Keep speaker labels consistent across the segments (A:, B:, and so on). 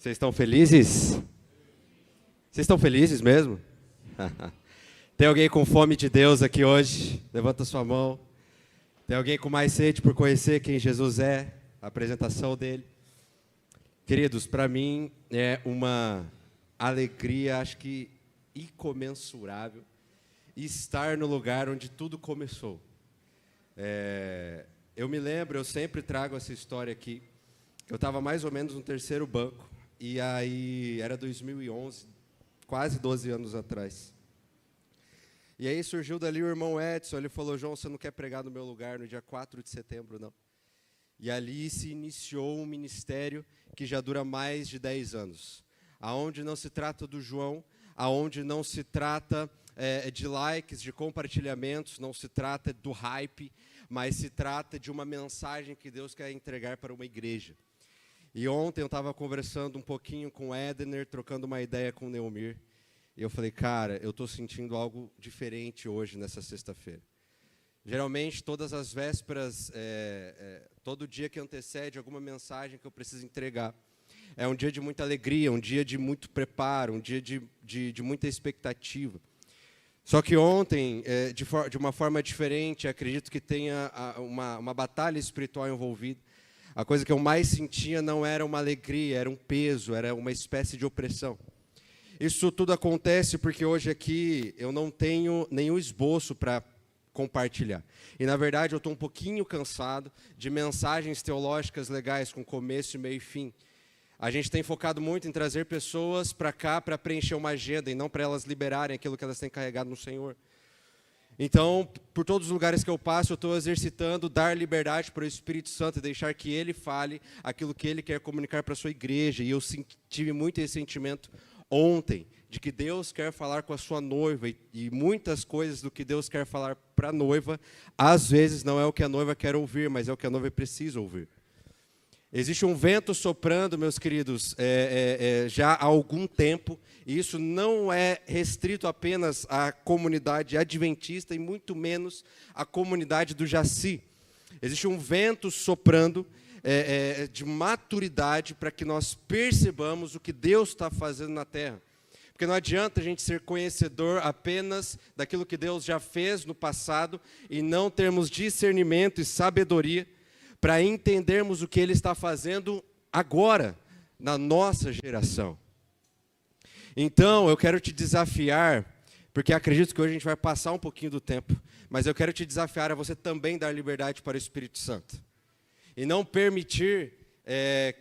A: Vocês estão felizes? Vocês estão felizes mesmo? Tem alguém com fome de Deus aqui hoje? Levanta sua mão. Tem alguém com mais sede por conhecer quem Jesus é? A apresentação dele. Queridos, para mim é uma alegria, acho que incomensurável, estar no lugar onde tudo começou. Eu me lembro, eu sempre trago essa história aqui. Eu estava mais ou menos no terceiro banco, e aí era 2011, quase 12 anos atrás. E aí surgiu dali o irmão Edson, ele falou: João, você não quer pregar no meu lugar no dia 4 de setembro, não? E ali se iniciou um ministério que já dura mais de 10 anos, aonde não se trata do João, aonde não se trata de likes, de compartilhamentos, não se trata do hype, mas se trata de uma mensagem que Deus quer entregar para uma igreja. E ontem eu estava conversando um pouquinho com o Edner, trocando uma ideia com o Neomir, e eu falei: cara, eu estou sentindo algo diferente hoje, nessa sexta-feira. Geralmente, todas as vésperas, todo dia que antecede alguma mensagem que eu preciso entregar, é um dia de muita alegria, um dia de muito preparo, um dia de muita expectativa. Só que ontem, de uma forma diferente, acredito que tenha uma batalha espiritual envolvida. A coisa que eu mais sentia não era uma alegria, era um peso, era uma espécie de opressão. Isso tudo acontece porque hoje aqui eu não tenho nenhum esboço para compartilhar. E, na verdade, eu estou um pouquinho cansado de mensagens teológicas legais com começo, meio e fim. A gente tem focado muito em trazer pessoas para cá para preencher uma agenda e não para elas liberarem aquilo que elas têm carregado no Senhor. Então, por todos os lugares que eu passo, eu estou exercitando dar liberdade para o Espírito Santo e deixar que Ele fale aquilo que Ele quer comunicar para a sua igreja. E eu tive muito esse sentimento ontem, de que Deus quer falar com a sua noiva, e muitas coisas do que Deus quer falar para a noiva, às vezes não é o que a noiva quer ouvir, mas é o que a noiva precisa ouvir. Existe um vento soprando, meus queridos, já há algum tempo, e isso não é restrito apenas à comunidade adventista, e muito menos à comunidade do Jaci. Existe um vento soprando de maturidade para que nós percebamos o que Deus está fazendo na terra. Porque não adianta a gente ser conhecedor apenas daquilo que Deus já fez no passado e não termos discernimento e sabedoria para entendermos o que Ele está fazendo agora, na nossa geração. Então, eu quero te desafiar, porque acredito que hoje a gente vai passar um pouquinho do tempo, mas eu quero te desafiar a você também dar liberdade para o Espírito Santo. E não permitir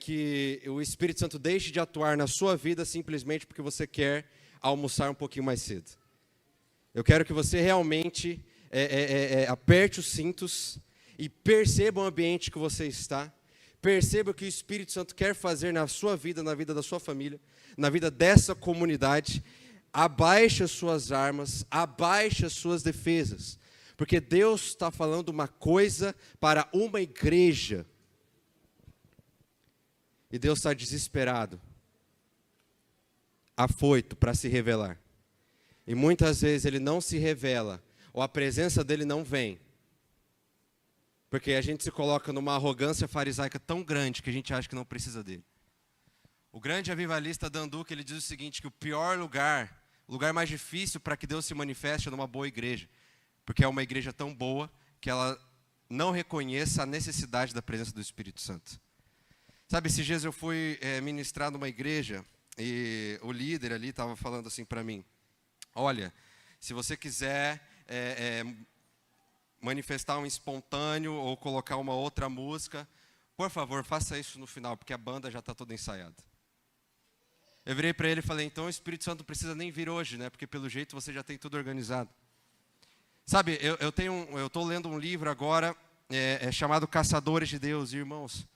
A: que o Espírito Santo deixe de atuar na sua vida simplesmente porque você quer almoçar um pouquinho mais cedo. Eu quero que você realmente aperte os cintos e perceba o ambiente que você está, perceba o que o Espírito Santo quer fazer na sua vida, na vida da sua família, na vida dessa comunidade. Abaixe as suas armas, abaixe as suas defesas, porque Deus está falando uma coisa para uma igreja, e Deus está desesperado, afoito para se revelar, e muitas vezes Ele não se revela, ou a presença dEle não vem, porque a gente se coloca numa arrogância farisaica tão grande que a gente acha que não precisa dele. O grande avivalista Danduque, ele diz o seguinte, que o pior lugar, o lugar mais difícil para que Deus se manifeste é numa boa igreja, porque é uma igreja tão boa que ela não reconheça a necessidade da presença do Espírito Santo. Sabe, esses dias eu fui ministrar numa igreja e o líder ali estava falando assim para mim: olha, se você quiser manifestar um espontâneo ou colocar uma outra música, por favor, faça isso no final, porque a banda já está toda ensaiada. Eu virei para ele e falei: então o Espírito Santo não precisa nem vir hoje, né? Porque pelo jeito você já tem tudo organizado. Sabe, eu estou lendo um livro agora, chamado Caçadores de Deus, e, irmãos,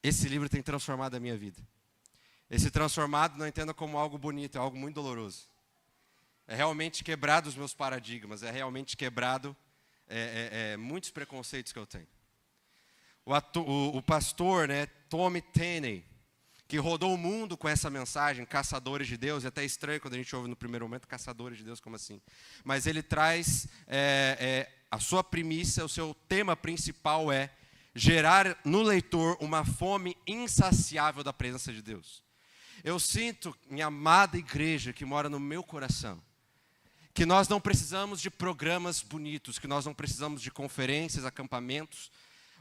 A: esse livro tem transformado a minha vida. Esse transformado não entenda como algo bonito, é algo muito doloroso. É realmente quebrado os meus paradigmas, é realmente quebrado muitos preconceitos que eu tenho. O pastor, Tommy Tenney, que rodou o mundo com essa mensagem, Caçadores de Deus, é até estranho quando a gente ouve no primeiro momento, Caçadores de Deus, como assim? Mas ele traz a sua primícia, o seu tema principal é gerar no leitor uma fome insaciável da presença de Deus. Eu sinto, minha amada igreja que mora no meu coração, que nós não precisamos de programas bonitos, que nós não precisamos de conferências, acampamentos.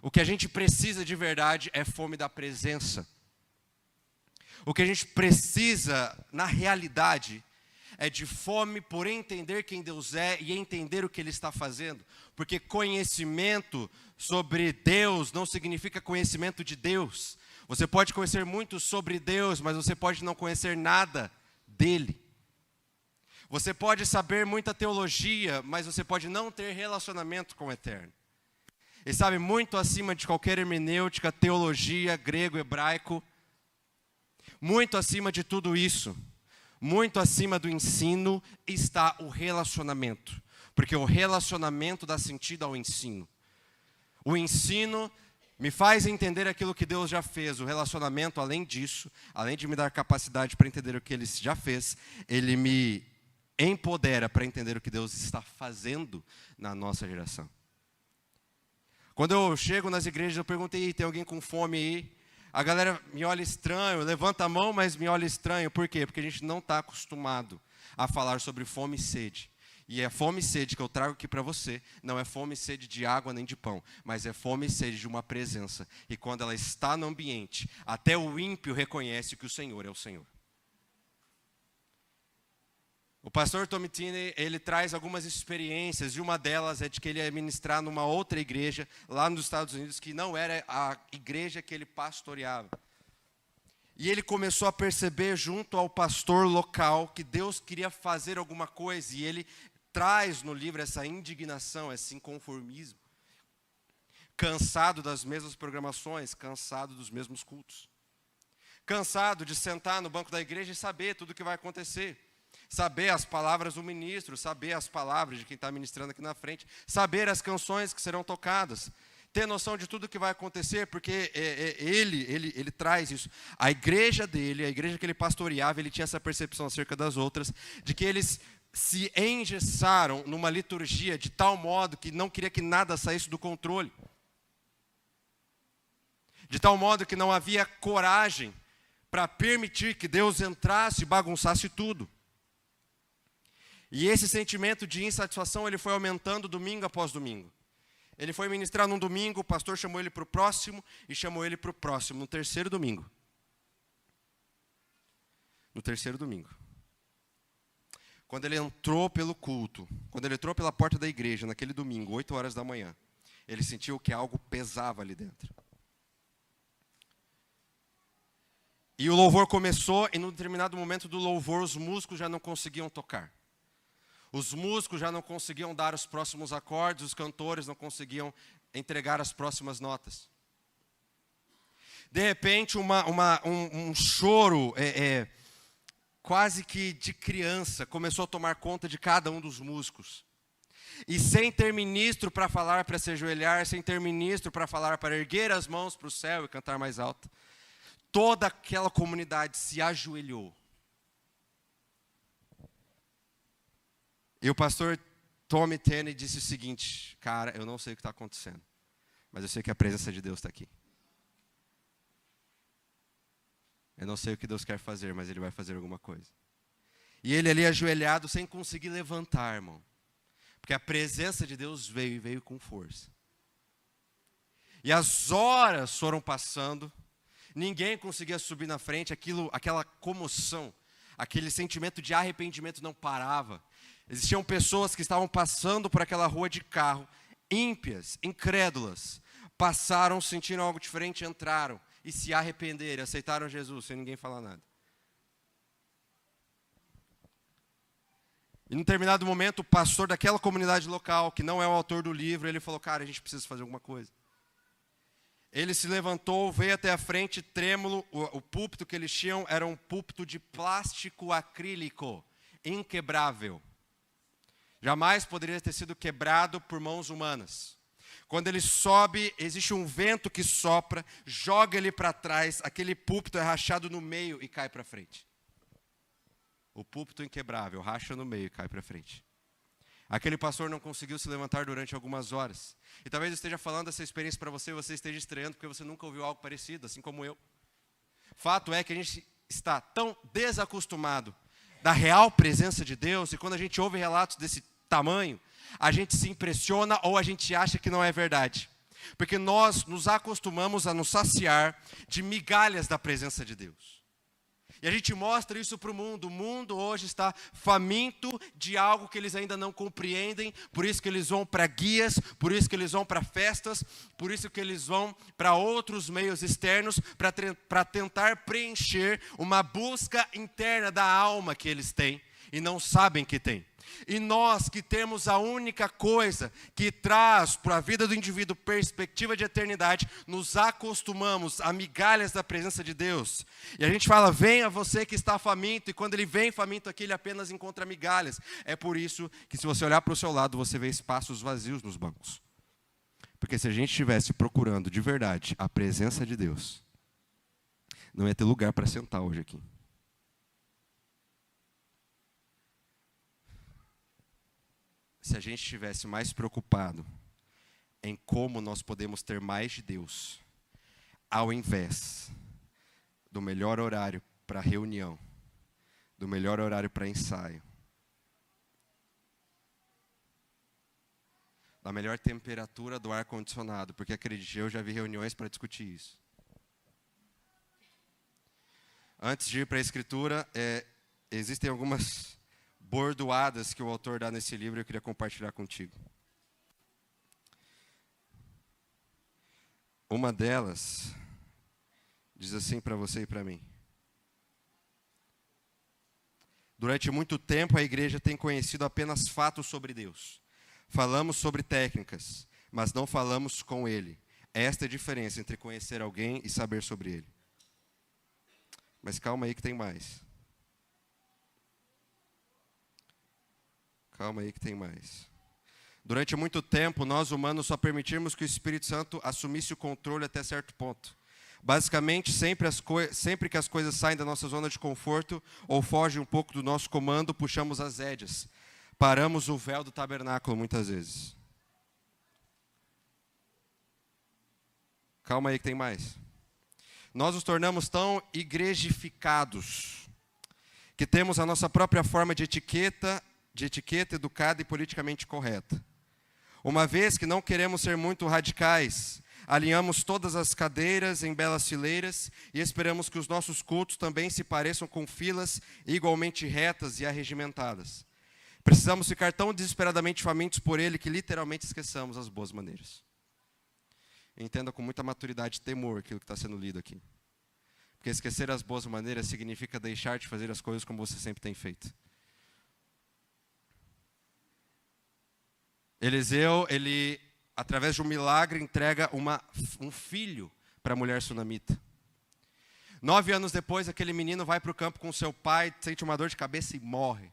A: O que a gente precisa de verdade é fome da presença. O que a gente precisa, na realidade, é de fome por entender quem Deus é e entender o que Ele está fazendo. Porque conhecimento sobre Deus não significa conhecimento de Deus. Você pode conhecer muito sobre Deus, mas você pode não conhecer nada dEle. Você pode saber muita teologia, mas você pode não ter relacionamento com o Eterno. E sabe, muito acima de qualquer hermenêutica, teologia, grego, hebraico, muito acima de tudo isso, muito acima do ensino, está o relacionamento. Porque o relacionamento dá sentido ao ensino. O ensino me faz entender aquilo que Deus já fez. O relacionamento, além disso, além de me dar capacidade para entender o que Ele já fez, Ele me empodera para entender o que Deus está fazendo na nossa geração. Quando eu chego nas igrejas, eu perguntei, tem alguém com fome aí? A galera me olha estranho, levanta a mão, mas me olha estranho. Por quê? Porque a gente não está acostumado a falar sobre fome e sede. E a fome e sede que eu trago aqui para você, não é fome e sede de água nem de pão, mas é fome e sede de uma presença. E quando ela está no ambiente, até o ímpio reconhece que o Senhor é o Senhor. O pastor Tom Tinney, ele traz algumas experiências, e uma delas é de que ele ia ministrar numa outra igreja, lá nos Estados Unidos, que não era a igreja que ele pastoreava. E ele começou a perceber junto ao pastor local que Deus queria fazer alguma coisa, e ele traz no livro essa indignação, esse inconformismo. Cansado das mesmas programações, cansado dos mesmos cultos. Cansado de sentar no banco da igreja e saber tudo o que vai acontecer. Saber as palavras do ministro, saber as palavras de quem está ministrando aqui na frente, saber as canções que serão tocadas, ter noção de tudo o que vai acontecer, porque ele traz isso. A igreja dele, a igreja que ele pastoreava, ele tinha essa percepção acerca das outras, de que eles se engessaram numa liturgia de tal modo que não queria que nada saísse do controle. De tal modo que não havia coragem para permitir que Deus entrasse e bagunçasse tudo. E esse sentimento de insatisfação, ele foi aumentando domingo após domingo. Ele foi ministrar num domingo, o pastor chamou ele para o próximo, e chamou ele para o próximo, no terceiro domingo. No terceiro domingo. Quando ele entrou pelo culto, quando ele entrou pela porta da igreja, naquele domingo, 8 horas da manhã, ele sentiu que algo pesava ali dentro. E o louvor começou, e num determinado momento do louvor, os músicos já não conseguiam tocar. Os músicos já não conseguiam dar os próximos acordes, os cantores não conseguiam entregar as próximas notas. De repente, um choro quase que de criança começou a tomar conta de cada um dos músicos. E sem ter ministro para falar para se ajoelhar, sem ter ministro para falar para erguer as mãos para o céu e cantar mais alto, toda aquela comunidade se ajoelhou. E o pastor Tom Tinney disse o seguinte: cara, eu não sei o que está acontecendo, mas eu sei que a presença de Deus está aqui. Eu não sei o que Deus quer fazer, mas Ele vai fazer alguma coisa. E ele ali ajoelhado, sem conseguir levantar, irmão. Porque a presença de Deus veio, e veio com força. E as horas foram passando, ninguém conseguia subir na frente, aquela comoção, aquele sentimento de arrependimento não parava. Existiam pessoas que estavam passando por aquela rua de carro, ímpias, incrédulas, passaram, sentiram algo diferente, entraram e se arrependeram, aceitaram Jesus, sem ninguém falar nada. E num determinado momento, o pastor daquela comunidade local, que não é o autor do livro, ele falou: cara, a gente precisa fazer alguma coisa. Ele se levantou, veio até a frente, trêmulo. O púlpito que eles tinham era um púlpito de plástico acrílico, inquebrável. Jamais poderia ter sido quebrado por mãos humanas. Quando ele sobe, existe um vento que sopra, joga ele para trás, aquele púlpito é rachado no meio e cai para frente. O púlpito inquebrável racha no meio e cai para frente. Aquele pastor não conseguiu se levantar durante algumas horas. E talvez eu esteja falando essa experiência para você e você esteja estranhando porque você nunca ouviu algo parecido, assim como eu. Fato é que a gente está tão desacostumado da real presença de Deus, e quando a gente ouve relatos desse tamanho, a gente se impressiona ou a gente acha que não é verdade. Porque nós nos acostumamos a nos saciar de migalhas da presença de Deus. E a gente mostra isso para o mundo. O mundo hoje está faminto de algo que eles ainda não compreendem. Por isso que eles vão para guias, por isso que eles vão para festas, por isso que eles vão para outros meios externos para tentar preencher uma busca interna da alma que eles têm e não sabem que têm. E nós que temos a única coisa que traz para a vida do indivíduo perspectiva de eternidade, nos acostumamos a migalhas da presença de Deus. E a gente fala, venha você que está faminto, e quando ele vem faminto aqui, ele apenas encontra migalhas. É por isso que se você olhar para o seu lado, você vê espaços vazios nos bancos. Porque se a gente estivesse procurando de verdade a presença de Deus, não ia ter lugar para sentar hoje aqui. Se a gente estivesse mais preocupado em como nós podemos ter mais de Deus, ao invés do melhor horário para reunião, do melhor horário para ensaio, da melhor temperatura do ar-condicionado, porque acredite, eu já vi reuniões para discutir isso. Antes de ir para a escritura, existem algumas bordoadas que o autor dá nesse livro, eu queria compartilhar contigo. Uma delas diz assim para você e para mim: durante muito tempo a igreja tem conhecido apenas fatos sobre Deus. Falamos sobre técnicas, mas não falamos com Ele. Esta é a diferença entre conhecer alguém e saber sobre Ele. Mas calma aí que tem mais. Calma aí que tem mais. Durante muito tempo, nós humanos só permitimos que o Espírito Santo assumisse o controle até certo ponto. Basicamente, sempre que as coisas saem da nossa zona de conforto ou fogem um pouco do nosso comando, puxamos as rédeas. Paramos o véu do tabernáculo muitas vezes. Calma aí que tem mais. Nós nos tornamos tão igrejificados que temos a nossa própria forma de etiqueta educada e politicamente correta. Uma vez que não queremos ser muito radicais, alinhamos todas as cadeiras em belas fileiras e esperamos que os nossos cultos também se pareçam com filas igualmente retas e arregimentadas. Precisamos ficar tão desesperadamente famintos por Ele que literalmente esqueçamos as boas maneiras. Entenda com muita maturidade e temor aquilo que está sendo lido aqui. Porque esquecer as boas maneiras significa deixar de fazer as coisas como você sempre tem feito. Eliseu, ele, através de um milagre, entrega um filho para a mulher sunamita. 9 anos depois, aquele menino vai para o campo com seu pai, sente uma dor de cabeça e morre.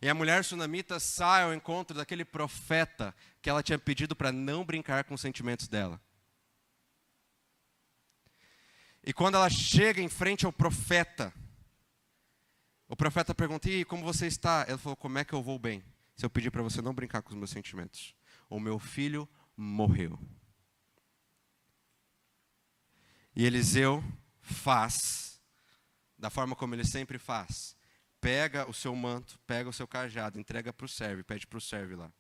A: E a mulher sunamita sai ao encontro daquele profeta que ela tinha pedido para não brincar com os sentimentos dela. E quando ela chega em frente ao profeta, o profeta pergunta: e como você está? Ela falou: como é que eu vou bem se eu pedir para você não brincar com os meus sentimentos? O meu filho morreu. E Eliseu faz da forma como ele sempre faz. Pega o seu manto, pega o seu cajado, entrega para o servo, pede para o servo lá.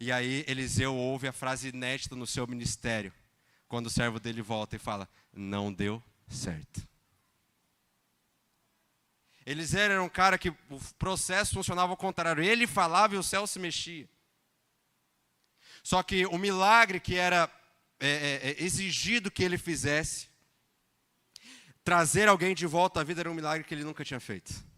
A: E aí Eliseu ouve a frase inédita no seu ministério, quando o servo dele volta e fala: não deu certo. Eliseu era um cara que o processo funcionava ao contrário. Ele falava e o céu se mexia. Só que o milagre que era exigido que ele fizesse, trazer alguém de volta à vida, era um milagre que ele nunca tinha feito.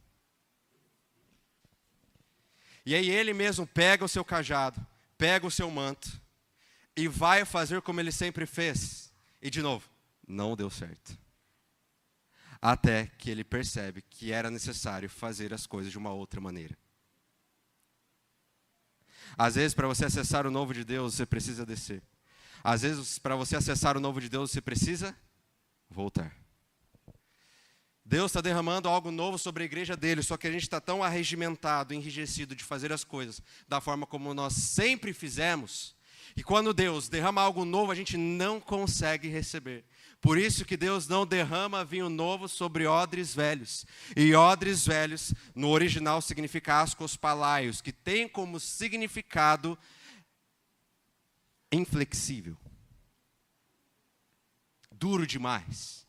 A: E aí ele mesmo pega o seu cajado, pega o seu manto e vai fazer como ele sempre fez. E de novo, não deu certo. Até que ele percebe que era necessário fazer as coisas de uma outra maneira. Às vezes, para você acessar o novo de Deus, você precisa descer. Às vezes, para você acessar o novo de Deus, você precisa voltar. Deus está derramando algo novo sobre a igreja dele, só que a gente está tão arregimentado, enrijecido de fazer as coisas da forma como nós sempre fizemos, e quando Deus derrama algo novo, a gente não consegue receber. Por isso que Deus não derrama vinho novo sobre odres velhos. E odres velhos, no original, significa ascos palaios, que tem como significado inflexível, duro demais.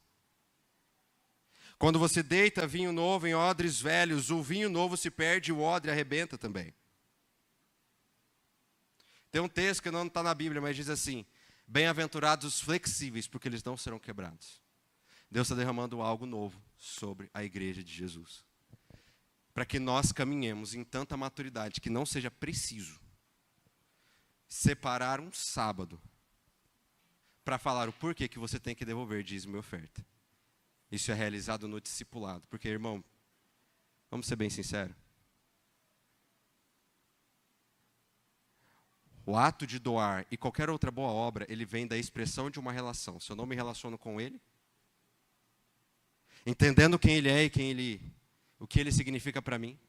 A: Quando você deita vinho novo em odres velhos, o vinho novo se perde e o odre arrebenta também. Tem um texto que não está na Bíblia, mas diz assim: bem-aventurados os flexíveis, porque eles não serão quebrados. Deus está derramando algo novo sobre a igreja de Jesus, para que nós caminhemos em tanta maturidade que não seja preciso separar um sábado para falar o porquê que você tem que devolver dízimo e oferta. Isso é realizado no discipulado. Porque, irmão, vamos ser bem sinceros, o ato de doar e qualquer outra boa obra, ele vem da expressão de uma relação. Se eu não me relaciono com ele, entendendo quem ele é e o que ele significa para mim,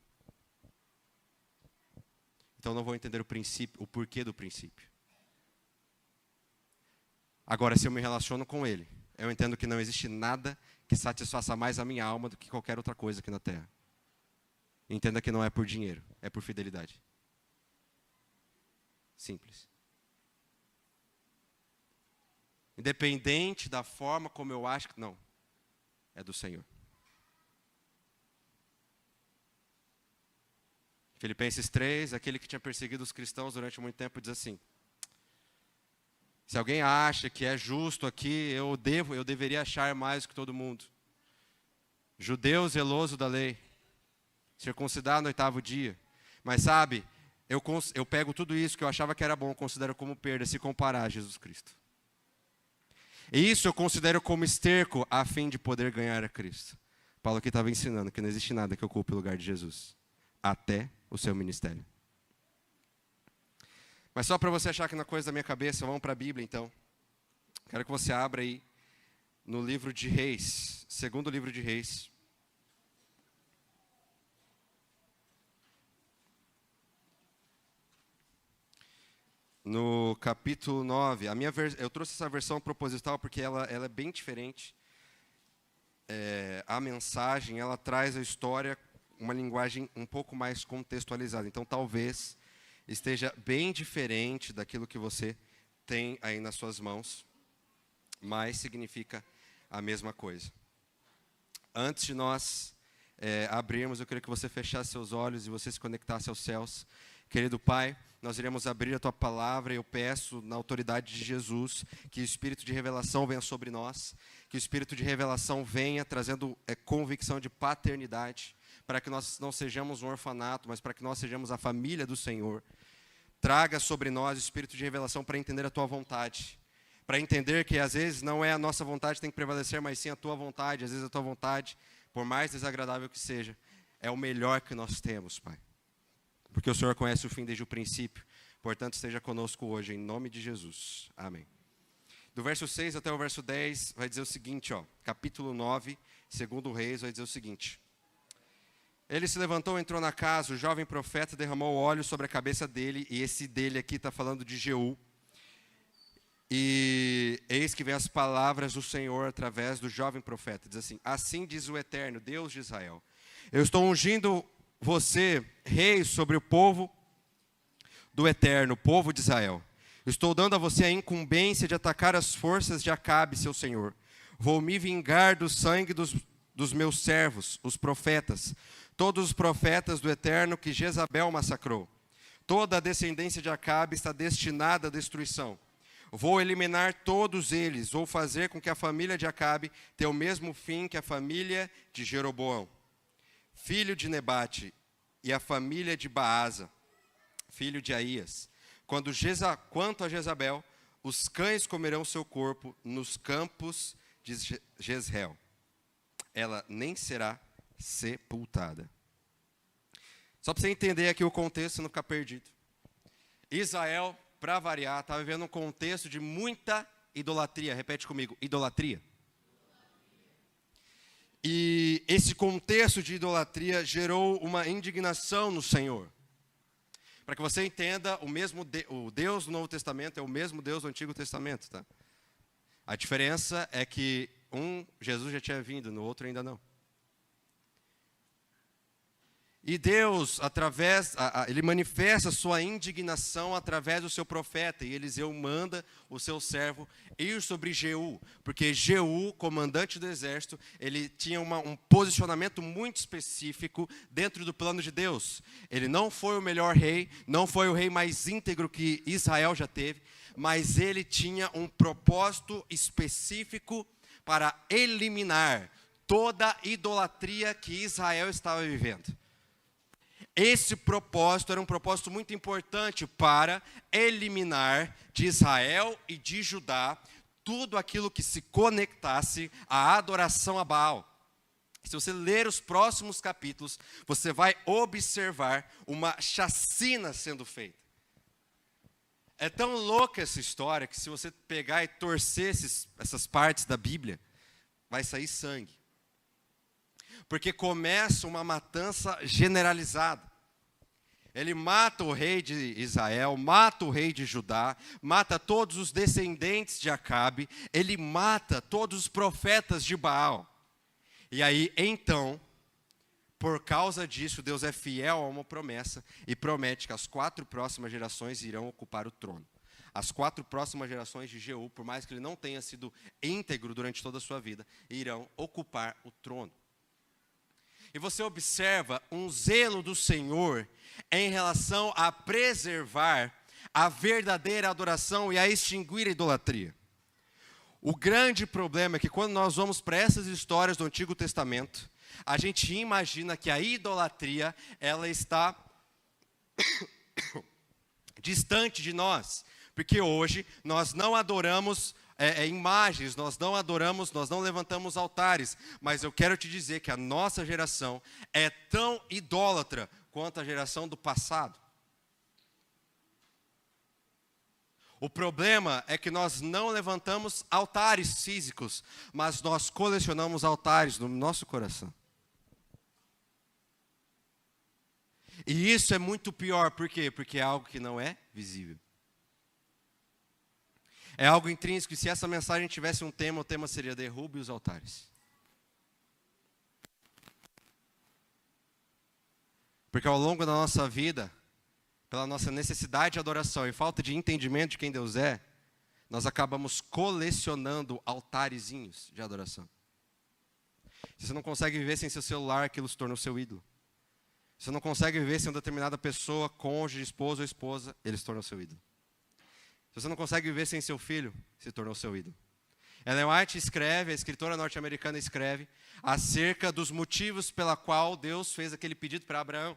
A: então eu não vou entender o princípio, o porquê do princípio. Agora, se eu me relaciono com ele, eu entendo que não existe nada que satisfaça mais a minha alma do que qualquer outra coisa aqui na terra. Entenda que não é por dinheiro, é por fidelidade. Simples. Independente da forma como eu acho que... Não, é do Senhor. Filipenses 3, aquele que tinha perseguido os cristãos durante muito tempo, diz assim: se alguém acha que é justo aqui, eu deveria achar mais que todo mundo. Judeu zeloso da lei, circuncidado no 8º dia. Mas sabe, eu pego tudo isso que eu achava que era bom, considero como perda se comparar a Jesus Cristo. E isso eu considero como esterco a fim de poder ganhar a Cristo. Paulo aqui estava ensinando que não existe nada que ocupe o lugar de Jesus, até o seu ministério. Mas só para você achar que não é coisa da minha cabeça, vamos para a Bíblia então. Quero que você abra aí no livro de Reis, segundo livro de Reis. No capítulo 9, eu trouxe essa versão proposital porque ela é bem diferente. A mensagem, ela traz a história, uma linguagem um pouco mais contextualizada. Então, talvez esteja bem diferente daquilo que você tem aí nas suas mãos, mas significa a mesma coisa. Antes de nós abrirmos, eu queria que você fechasse seus olhos e você se conectasse aos céus. Querido Pai, nós iremos abrir a Tua Palavra e eu peço, na autoridade de Jesus, que o Espírito de revelação venha sobre nós, que o Espírito de revelação venha trazendo convicção de paternidade, para que nós não sejamos um orfanato, mas para que nós sejamos a família do Senhor. Traga sobre nós o Espírito de revelação para entender a Tua vontade, para entender que às vezes não é a nossa vontade que tem que prevalecer, mas sim a Tua vontade. Às vezes a Tua vontade, por mais desagradável que seja, é o melhor que nós temos, Pai. Porque o Senhor conhece o fim desde o princípio, portanto esteja conosco hoje, em nome de Jesus. Amém. Do verso 6 até o verso 10 vai dizer o seguinte, capítulo 9, segundo Reis, vai dizer o seguinte: ele se levantou, entrou na casa, o jovem profeta derramou óleo sobre a cabeça dele, e esse dele aqui está falando de Jeú. E eis que vem as palavras do Senhor através do jovem profeta. Diz assim: assim diz o Eterno, Deus de Israel: eu estou ungindo você, rei, sobre o povo do Eterno, o povo de Israel. Estou dando a você a incumbência de atacar as forças de Acabe, seu senhor. Vou me vingar do sangue dos meus servos, os profetas, todos os profetas do Eterno que Jezabel massacrou. Toda a descendência de Acabe está destinada à destruição. Vou eliminar todos eles, vou fazer com que a família de Acabe tenha o mesmo fim que a família de Jeroboão, filho de Nebate, e a família de Baasa, filho de Aías. Quanto a Jezabel, os cães comerão seu corpo nos campos de Jezreel. Ela nem será sepultada. Só para você entender aqui o contexto e não ficar perdido. Israel, para variar, estava vivendo um contexto de muita idolatria. Repete comigo, idolatria. E E esse contexto de idolatria gerou uma indignação no Senhor. Para que você entenda, o Deus do Novo Testamento é o mesmo Deus do Antigo Testamento, tá? A diferença é que Jesus já tinha vindo, no outro ainda não. E Deus, ele manifesta sua indignação através do seu profeta. E Eliseu manda o seu servo ir sobre Jeú. Porque Jeú, comandante do exército, ele tinha um posicionamento muito específico dentro do plano de Deus. Ele não foi o melhor rei, não foi o rei mais íntegro que Israel já teve. Mas ele tinha um propósito específico para eliminar toda a idolatria que Israel estava vivendo. Esse propósito era um propósito muito importante para eliminar de Israel e de Judá tudo aquilo que se conectasse à adoração a Baal. Se você ler os próximos capítulos, você vai observar uma chacina sendo feita. É tão louca essa história que se você pegar e torcer essas partes da Bíblia, vai sair sangue. Porque começa uma matança generalizada. Ele mata o rei de Israel, mata o rei de Judá, mata todos os descendentes de Acabe, ele mata todos os profetas de Baal. E aí, então, por causa disso, Deus é fiel a uma promessa e promete que as 4 próximas gerações irão ocupar o trono. As 4 próximas gerações de Jeú, por mais que ele não tenha sido íntegro durante toda a sua vida, irão ocupar o trono. E você observa um zelo do Senhor em relação a preservar a verdadeira adoração e a extinguir a idolatria. O grande problema é que quando nós vamos para essas histórias do Antigo Testamento, a gente imagina que a idolatria, ela está distante de nós. Porque hoje nós não adoramos imagens, nós não levantamos altares. Mas eu quero te dizer que a nossa geração é tão idólatra quanto a geração do passado. O problema é que nós não levantamos altares físicos, mas nós colecionamos altares no nosso coração. E isso é muito pior, por quê? Porque é algo que não é visível. É algo intrínseco, e se essa mensagem tivesse um tema, o tema seria derrube os altares. Porque ao longo da nossa vida, pela nossa necessidade de adoração e falta de entendimento de quem Deus é, nós acabamos colecionando altarezinhos de adoração. Se você não consegue viver sem seu celular, aquilo se torna o seu ídolo. Se você não consegue viver sem uma determinada pessoa, cônjuge, esposo ou esposa, ele se torna o seu ídolo. Se você não consegue viver sem seu filho, se tornou seu ídolo. Ellen White escreve, a escritora norte-americana escreve, acerca dos motivos pela qual Deus fez aquele pedido para Abraão.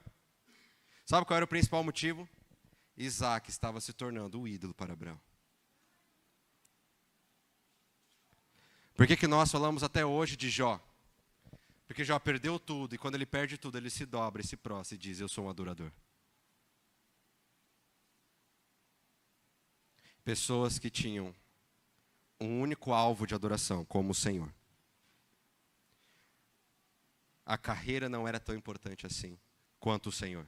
A: Sabe qual era o principal motivo? Isaac estava se tornando o ídolo para Abraão. Por que nós falamos até hoje de Jó? Porque Jó perdeu tudo, e quando ele perde tudo, ele se dobra e se prostra e diz, eu sou um adorador. Pessoas que tinham um único alvo de adoração, como o Senhor. A carreira não era tão importante assim, quanto o Senhor.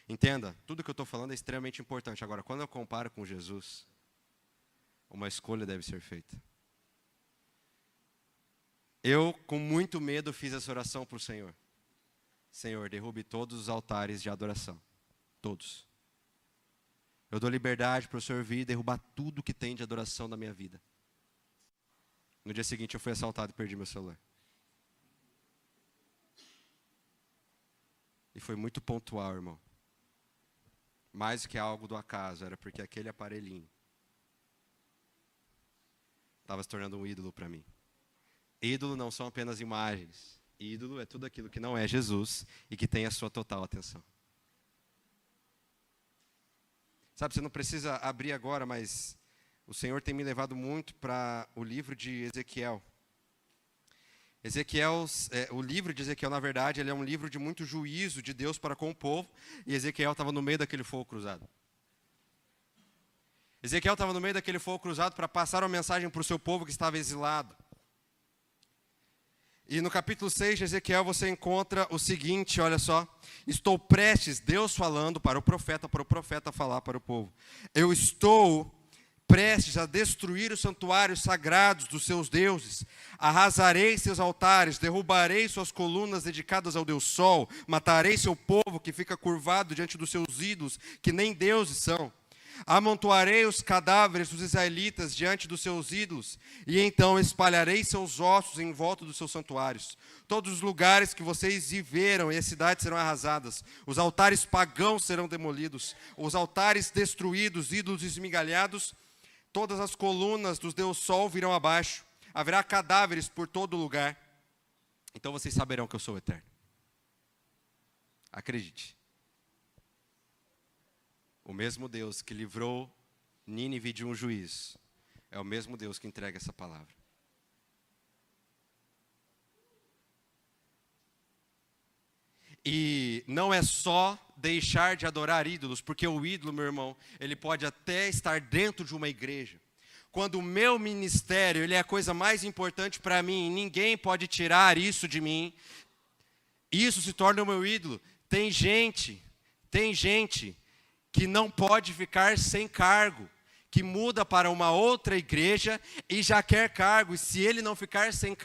A: Entenda, tudo que eu estou falando é extremamente importante. Agora, quando eu comparo com Jesus, uma escolha deve ser feita. Eu, com muito medo, fiz essa oração para o Senhor. Senhor, derrube todos os altares de adoração. Todos. Eu dou liberdade para o Senhor vir e derrubar tudo que tem de adoração na minha vida. No dia seguinte eu fui assaltado e perdi meu celular. E foi muito pontual, irmão. Mais do que algo do acaso, era porque aquele aparelhinho estava se tornando um ídolo para mim. Ídolo não são apenas imagens. Ídolo é tudo aquilo que não é Jesus e que tem a sua total atenção. Sabe, você não precisa abrir agora, mas o Senhor tem me levado muito para o livro de Ezequiel. O livro de Ezequiel, na verdade, ele é um livro de muito juízo de Deus para com o povo. E Ezequiel estava no meio daquele fogo cruzado. Ezequiel estava no meio daquele fogo cruzado para passar uma mensagem para o seu povo que estava exilado. E no capítulo 6 de Ezequiel você encontra o seguinte, olha só. Estou prestes, Deus falando para o profeta falar para o povo. Eu estou prestes a destruir os santuários sagrados dos seus deuses. Arrasarei seus altares, derrubarei suas colunas dedicadas ao Deus Sol. Matarei seu povo que fica curvado diante dos seus ídolos, que nem deuses são. Amontoarei os cadáveres dos israelitas diante dos seus ídolos, e então espalharei seus ossos em volta dos seus santuários. Todos os lugares que vocês viveram e as cidades serão arrasadas. Os altares pagãos serão demolidos, os altares destruídos, ídolos esmigalhados, todas as colunas dos Deus Sol virão abaixo. Haverá cadáveres por todo lugar. Então vocês saberão que eu sou o Eterno. Acredite. O mesmo Deus que livrou Nínive de um juiz é o mesmo Deus que entrega essa palavra. E não é só deixar de adorar ídolos, porque o ídolo, meu irmão, ele pode até estar dentro de uma igreja. Quando o meu ministério, ele é a coisa mais importante para mim, ninguém pode tirar isso de mim, isso se torna o meu ídolo. Tem gente que não pode ficar sem cargo, que muda para uma outra igreja e já quer cargo, e se ele não ficar sem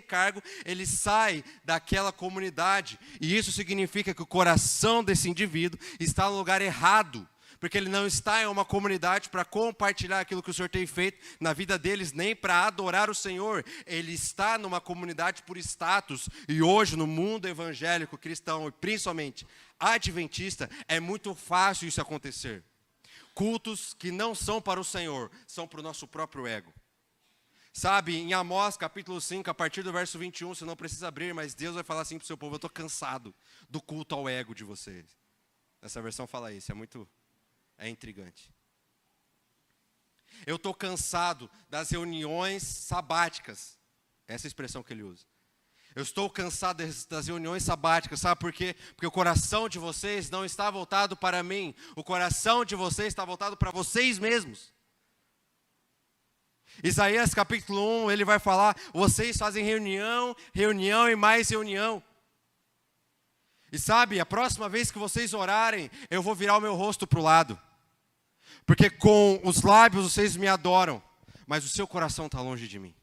A: cargo, ele sai daquela comunidade, e isso significa que o coração desse indivíduo está no lugar errado, porque ele não está em uma comunidade para compartilhar aquilo que o Senhor tem feito na vida deles, nem para adorar o Senhor. Ele está numa comunidade por status, e hoje no mundo evangélico, cristão, e principalmente adventista, é muito fácil isso acontecer. Cultos que não são para o Senhor, são para o nosso próprio ego. Sabe, em Amós capítulo 5, a partir do verso 21, você não precisa abrir, mas Deus vai falar assim para o seu povo: eu estou cansado do culto ao ego de vocês. Essa versão fala isso, é intrigante. Eu estou cansado das reuniões sabáticas. Essa é a expressão que ele usa. Eu estou cansado das reuniões sabáticas. Sabe por quê? Porque o coração de vocês não está voltado para mim. O coração de vocês está voltado para vocês mesmos. Isaías capítulo 1, ele vai falar: vocês fazem reunião e mais reunião. E sabe, a próxima vez que vocês orarem, eu vou virar o meu rosto para o lado. Porque com os lábios vocês me adoram, mas o seu coração está longe de mim.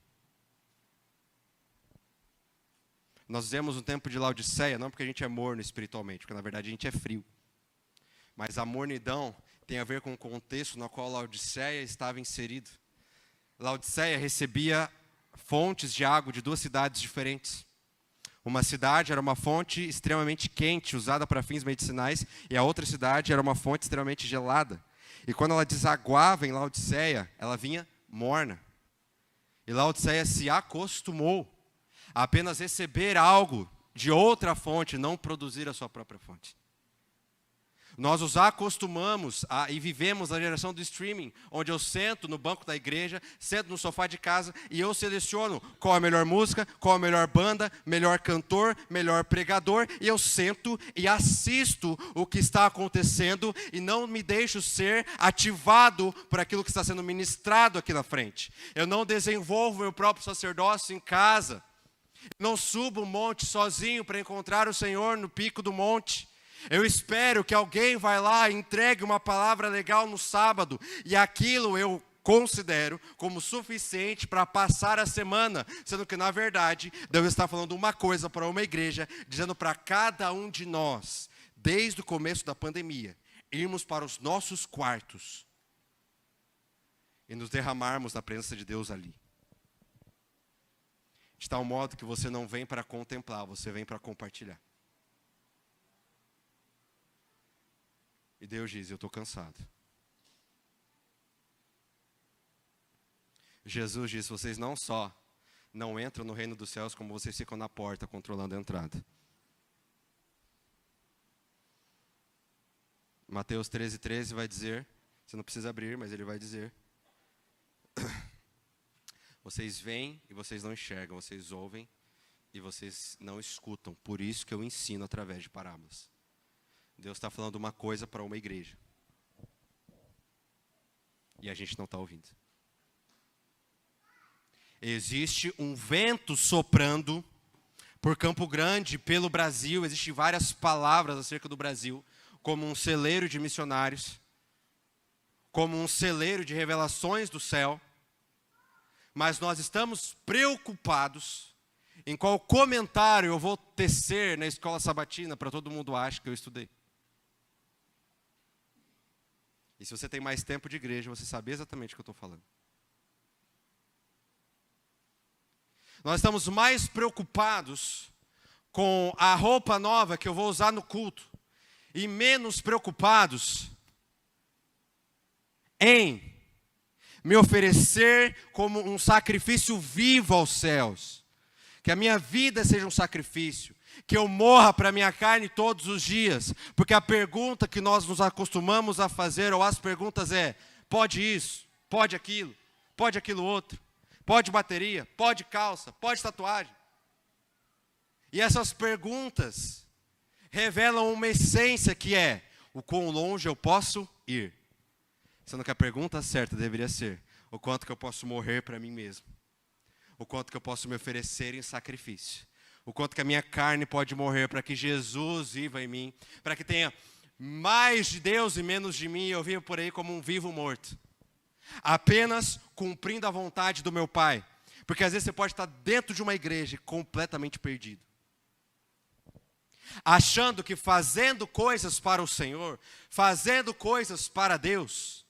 A: Nós vivemos um tempo de Laodiceia, não porque a gente é morno espiritualmente, porque na verdade a gente é frio. Mas a mornidão tem a ver com o contexto no qual Laodiceia estava inserido. Laodiceia recebia fontes de água de duas cidades diferentes. Uma cidade era uma fonte extremamente quente, usada para fins medicinais, e a outra cidade era uma fonte extremamente gelada. E quando ela desaguava em Laodiceia, ela vinha morna. E Laodiceia se acostumou a apenas receber algo de outra fonte, não produzir a sua própria fonte. Nós nos acostumamos e vivemos na geração do streaming, onde eu sento no banco da igreja, sento no sofá de casa e eu seleciono qual é a melhor música, qual é a melhor banda, melhor cantor, melhor pregador, e eu sento e assisto o que está acontecendo e não me deixo ser ativado por aquilo que está sendo ministrado aqui na frente. Eu não desenvolvo meu próprio sacerdócio em casa. Eu não subo o monte sozinho para encontrar o Senhor no pico do monte. Eu espero que alguém vai lá e entregue uma palavra legal no sábado, e aquilo eu considero como suficiente para passar a semana, sendo que na verdade Deus está falando uma coisa para uma igreja, dizendo para cada um de nós, desde o começo da pandemia, irmos para os nossos quartos e nos derramarmos na presença de Deus ali. De tal modo que você não vem para contemplar, você vem para compartilhar. E Deus diz: eu estou cansado. Jesus diz: vocês não só não entram no reino dos céus, como vocês ficam na porta controlando a entrada. Mateus 13:13 vai dizer, você não precisa abrir, mas ele vai dizer: vocês veem e vocês não enxergam, vocês ouvem e vocês não escutam, por isso que eu ensino através de parábolas. Deus está falando uma coisa para uma igreja. E a gente não está ouvindo. Existe um vento soprando por Campo Grande, pelo Brasil. Existem várias palavras acerca do Brasil, como um celeiro de missionários, como um celeiro de revelações do céu. Mas nós estamos preocupados em qual comentário eu vou tecer na escola sabatina para todo mundo achar que eu estudei. E se você tem mais tempo de igreja, você sabe exatamente o que eu estou falando. Nós estamos mais preocupados com a roupa nova que eu vou usar no culto e menos preocupados em me oferecer como um sacrifício vivo aos céus. Que a minha vida seja um sacrifício, que eu morra para a minha carne todos os dias. Porque a pergunta que nós nos acostumamos a fazer, ou as perguntas pode isso, pode aquilo outro. Pode bateria, pode calça, pode tatuagem. E essas perguntas revelam uma essência que é o quão longe eu posso ir. Sendo que a pergunta certa deveria ser o quanto que eu posso morrer para mim mesmo. O quanto que eu posso me oferecer em sacrifício. O quanto que a minha carne pode morrer para que Jesus viva em mim. Para que tenha mais de Deus e menos de mim. Eu vivo por aí como um vivo morto. Apenas cumprindo a vontade do meu Pai. Porque às vezes você pode estar dentro de uma igreja completamente perdido. Achando que fazendo coisas para o Senhor, fazendo coisas para Deus,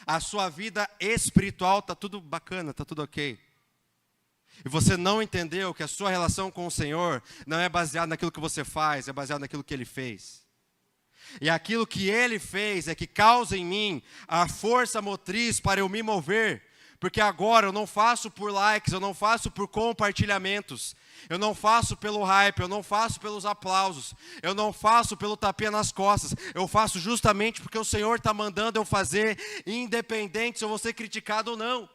A: a sua vida espiritual está tudo bacana, está tudo ok. E você não entendeu que a sua relação com o Senhor não é baseada naquilo que você faz, é baseada naquilo que Ele fez. E aquilo que Ele fez é que causa em mim a força motriz para eu me mover. Porque agora eu não faço por likes, eu não faço por compartilhamentos. Eu não faço pelo hype, eu não faço pelos aplausos. Eu não faço pelo tapinha nas costas. Eu faço justamente porque o Senhor está mandando eu fazer, independente se eu vou ser criticado ou não.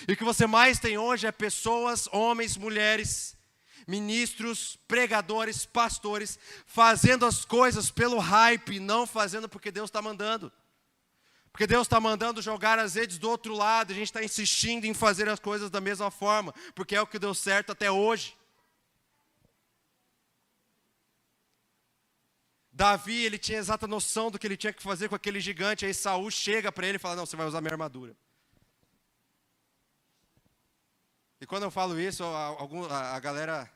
A: E o que você mais tem hoje é pessoas, homens, mulheres, ministros, pregadores, pastores, fazendo as coisas pelo hype, não fazendo porque Deus está mandando. Porque Deus está mandando jogar as redes do outro lado, a gente está insistindo em fazer as coisas da mesma forma, porque é o que deu certo até hoje. Davi, ele tinha exata noção do que ele tinha que fazer com aquele gigante, aí Saul chega para ele e fala, não, você vai usar minha armadura. E quando eu falo isso, a galera,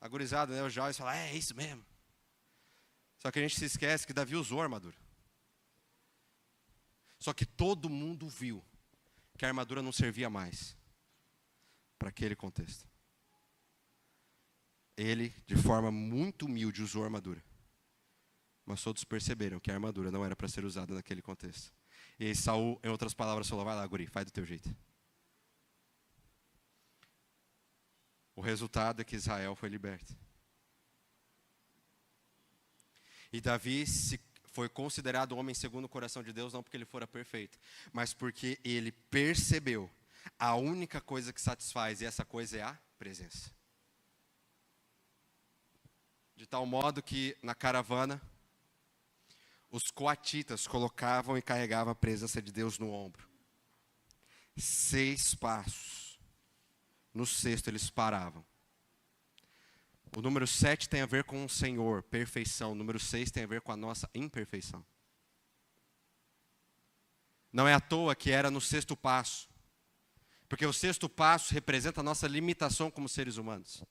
A: a gurizada, né, os jovens falam, é isso mesmo. Só que a gente se esquece que Davi usou a armadura. Só que todo mundo viu que a armadura não servia mais para aquele contexto. Ele, de forma muito humilde, usou a armadura. Mas todos perceberam que a armadura não era para ser usada naquele contexto. E aí Saul, em outras palavras, falou, vai lá, guri, faz do teu jeito. O resultado é que Israel foi liberto. E Davi foi considerado homem segundo o coração de Deus, não porque ele fora perfeito, mas porque ele percebeu a única coisa que satisfaz, e essa coisa é a presença. De tal modo que na caravana, os coatitas colocavam e carregavam a presença de Deus no ombro. 6 passos. No 6º eles paravam. O número 7 tem a ver com o Senhor, perfeição. O número 6 tem a ver com a nossa imperfeição. Não é à toa que era no 6º passo. Porque o 6º passo representa a nossa limitação como seres humanos.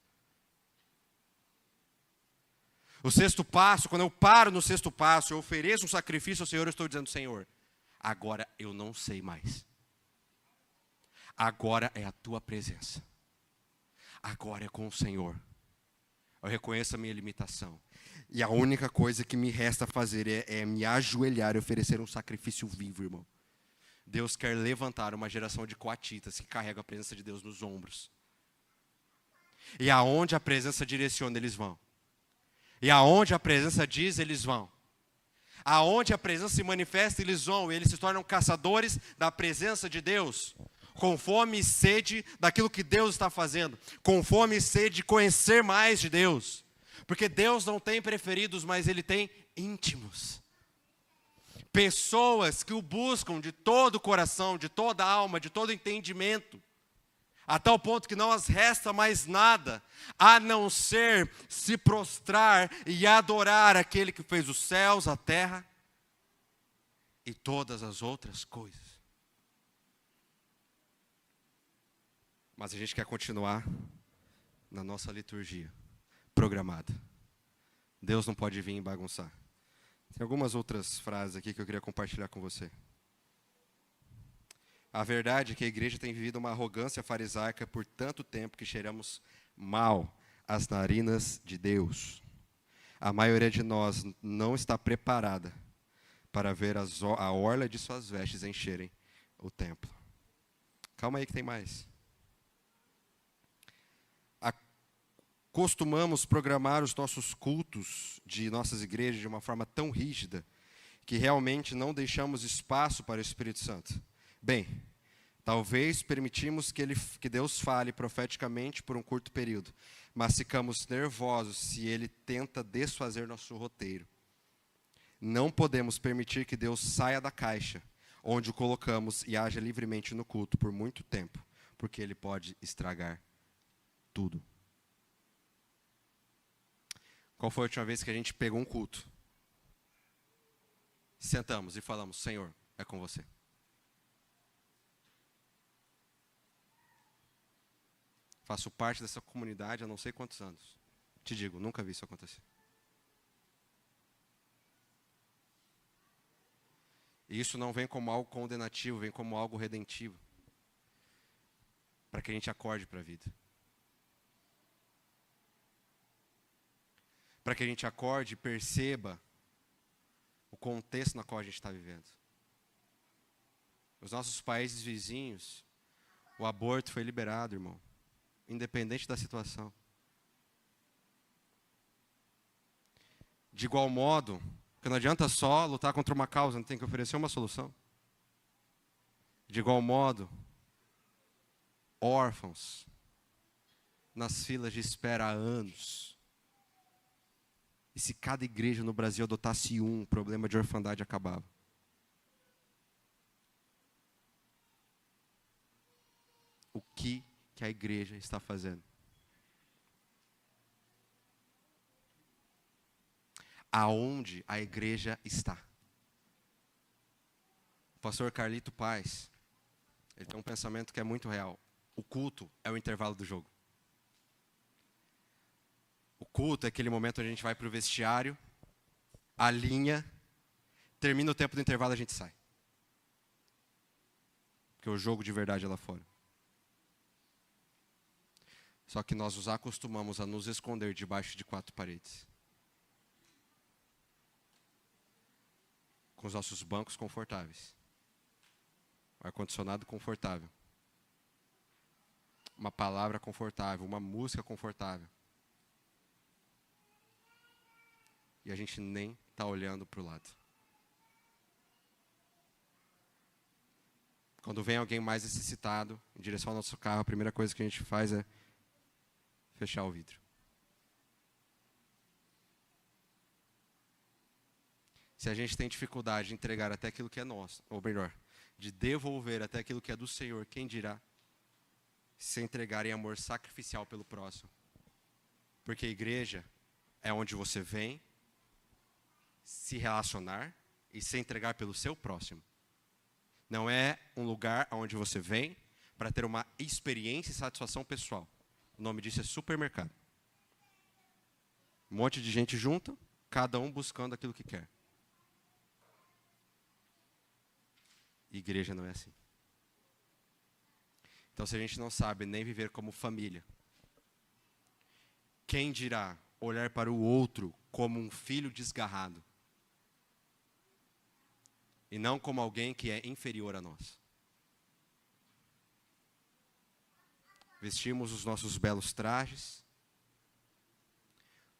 A: O 6º passo, quando eu paro no 6º passo, eu ofereço um sacrifício ao Senhor, eu estou dizendo, Senhor, agora eu não sei mais. Agora é a tua presença. Agora é com o Senhor. Eu reconheço a minha limitação. E a única coisa que me resta fazer é me ajoelhar e oferecer um sacrifício vivo, irmão. Deus quer levantar uma geração de coatitas que carregam a presença de Deus nos ombros. E aonde a presença direciona, eles vão. E aonde a presença diz, eles vão. Aonde a presença se manifesta, eles vão. E eles se tornam caçadores da presença de Deus. Com fome e sede daquilo que Deus está fazendo. Com fome e sede de conhecer mais de Deus. Porque Deus não tem preferidos, mas Ele tem íntimos. Pessoas que o buscam de todo o coração, de toda a alma, de todo o entendimento. a tal ponto que não as resta mais nada, a não ser se prostrar e adorar aquele que fez os céus, a terra e todas as outras coisas. Mas a gente quer continuar na nossa liturgia programada. Deus não pode vir e bagunçar. Tem algumas outras frases aqui que eu queria compartilhar com você. A verdade é que a igreja tem vivido uma arrogância farisaica por tanto tempo que cheiramos mal as narinas de Deus. A maioria de nós não está preparada para ver a orla de suas vestes encherem o templo. Calma aí que tem mais. Costumamos programar os nossos cultos de nossas igrejas de uma forma tão rígida que realmente não deixamos espaço para o Espírito Santo. Bem, talvez permitimos que Deus fale profeticamente por um curto período, mas ficamos nervosos se Ele tenta desfazer nosso roteiro. Não podemos permitir que Deus saia da caixa, onde o colocamos e haja livremente no culto por muito tempo, porque Ele pode estragar tudo. Qual foi a última vez que a gente pegou um culto? Sentamos e falamos, Senhor, é com você. Faço parte dessa comunidade há não sei quantos anos. Te digo, nunca vi isso acontecer. E isso não vem como algo condenativo, vem como algo redentivo. Para que a gente acorde para a vida. Para que a gente acorde e perceba o contexto no qual a gente está vivendo. Nos nossos países vizinhos, o aborto foi liberado, irmão. Independente da situação. De igual modo, porque não adianta só lutar contra uma causa, não tem que oferecer uma solução. De igual modo, órfãos nas filas de espera há anos. E se cada igreja no Brasil adotasse o problema de orfandade acabava. O que a igreja está fazendo? Aonde a igreja está? O pastor Carlito Paz, ele tem um pensamento que é muito real. O culto é o intervalo do jogo. O culto é aquele momento onde a gente vai para o vestiário, alinha, termina o tempo do intervalo e a gente sai. Porque o jogo de verdade é lá fora. Só que nós nos acostumamos a nos esconder debaixo de 4 paredes. Com os nossos bancos confortáveis. O ar-condicionado confortável. Uma palavra confortável, uma música confortável. E a gente nem está olhando para o lado. Quando vem alguém mais necessitado, em direção ao nosso carro, a primeira coisa que a gente faz é fechar o vidro. Se a gente tem dificuldade de entregar até aquilo que é nosso, ou melhor, de devolver até aquilo que é do Senhor, quem dirá se entregar em amor sacrificial pelo próximo? Porque a igreja é onde você vem se relacionar e se entregar pelo seu próximo. Não é um lugar onde você vem para ter uma experiência e satisfação pessoal. O nome disso é supermercado. Um monte de gente junta, cada um buscando aquilo que quer. Igreja não é assim. Então, se a gente não sabe nem viver como família, quem dirá olhar para o outro como um filho desgarrado e não como alguém que é inferior a nós? Vestimos os nossos belos trajes,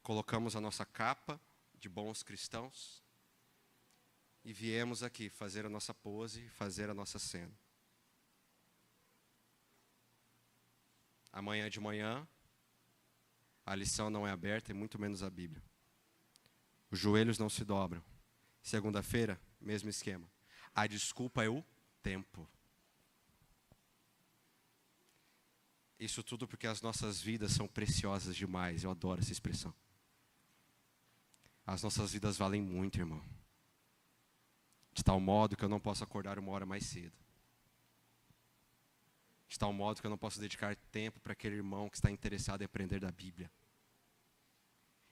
A: colocamos a nossa capa de bons cristãos e viemos aqui fazer a nossa pose, fazer a nossa cena. Amanhã de manhã, a lição não é aberta e muito menos a Bíblia. Os joelhos não se dobram. Segunda-feira, mesmo esquema. A desculpa é o tempo. Isso tudo porque as nossas vidas são preciosas demais. Eu adoro essa expressão. As nossas vidas valem muito, irmão. De tal modo que eu não posso acordar 1 hora mais cedo. De tal modo que eu não posso dedicar tempo para aquele irmão que está interessado em aprender da Bíblia.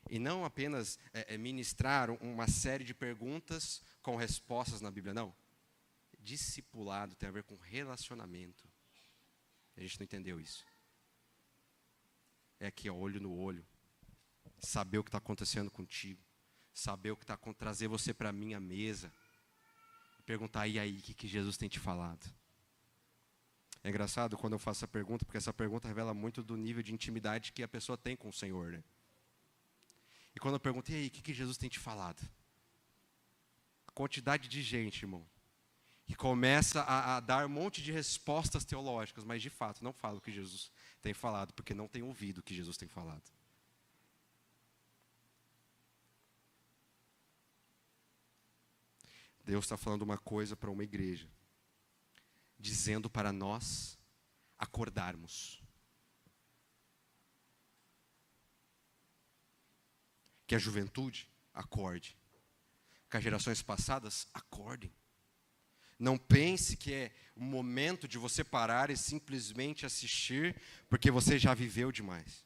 A: E não apenas ministrar uma série de perguntas com respostas na Bíblia, não. Discipulado tem a ver com relacionamento. A gente não entendeu isso. É aqui, ó, olho no olho. Saber o que está acontecendo contigo. Saber o que está acontecendo, trazer você para a minha mesa. Perguntar, e aí, o que Jesus tem te falado? É engraçado quando eu faço essa pergunta, porque essa pergunta revela muito do nível de intimidade que a pessoa tem com o Senhor, né? E quando eu pergunto, e aí, o que Jesus tem te falado? A quantidade de gente, irmão, que começa a dar um monte de respostas teológicas, mas de fato não fala o que Jesus tem falado, porque não tem ouvido o que Jesus tem falado. Deus está falando uma coisa para uma igreja, dizendo para nós acordarmos. Que a juventude acorde. Que as gerações passadas acordem. Não pense que é o momento de você parar e simplesmente assistir, porque você já viveu demais.